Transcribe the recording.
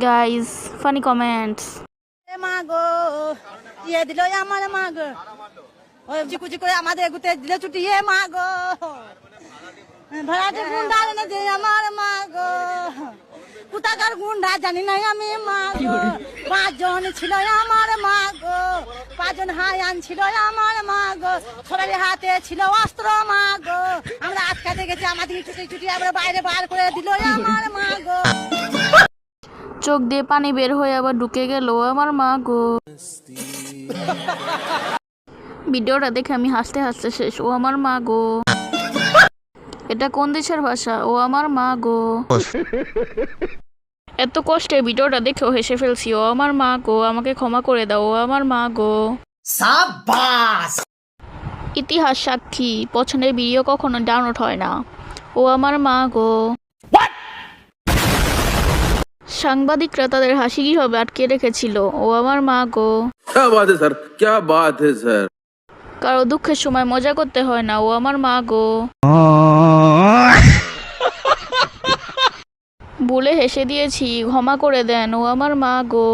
Guys, funny comments. মা গো ইয়ে দিল আমার মা গো, ওই চিকুচি করে আমাদের গুতে দিল ছুটি মা গো, ভাড়াতে গুন্ডা এনে দে আমার মা গো, কোথাকার গুন্ডা জানি না আমি মা গো, 5 জন ছিল আমার মা গো, 5 জন হায়ান ছিল আমার মা গো, সবার হাতে ছিল অস্ত্র মা গো, আমরা আটকাতে গেছি আমাদের ছুটি ছুটি আমরা বাইরে বার করে দিল আমার মা গো। চোখ দিয়ে পানি বের হয়ে আবার ঢুকে গেল আমার মা গো। ভিডিওটা দেখে আমি হাসতে হাসতে শেষ। ও আমার মা গো, এটা কোন দেশের ভাষা? ও আমার মা গো। এত কষ্টে ভিডিওটা দেখেও হেসে ফেলছি। ও আমার মা গো, আমাকে ক্ষমা করে দাও। ও আমার মা গো। সাবাস। ইতিহাস সাক্ষী, পছন্দের ভিডিও কখনো ডাউনলোড হয় না। ও আমার মা গো। সাংবাদিকরা তাদের হাসি কিভাবে আটকে রেখেছিল। ও আমার মা গো। क्या बात है सर, क्या बात है सर। কারো দুঃখের সময় মজা করতে হয় না। ও আমার মা গো। ভুলে হেসে দিয়েছি, ক্ষমা করে দেন। ও আমার মা গো।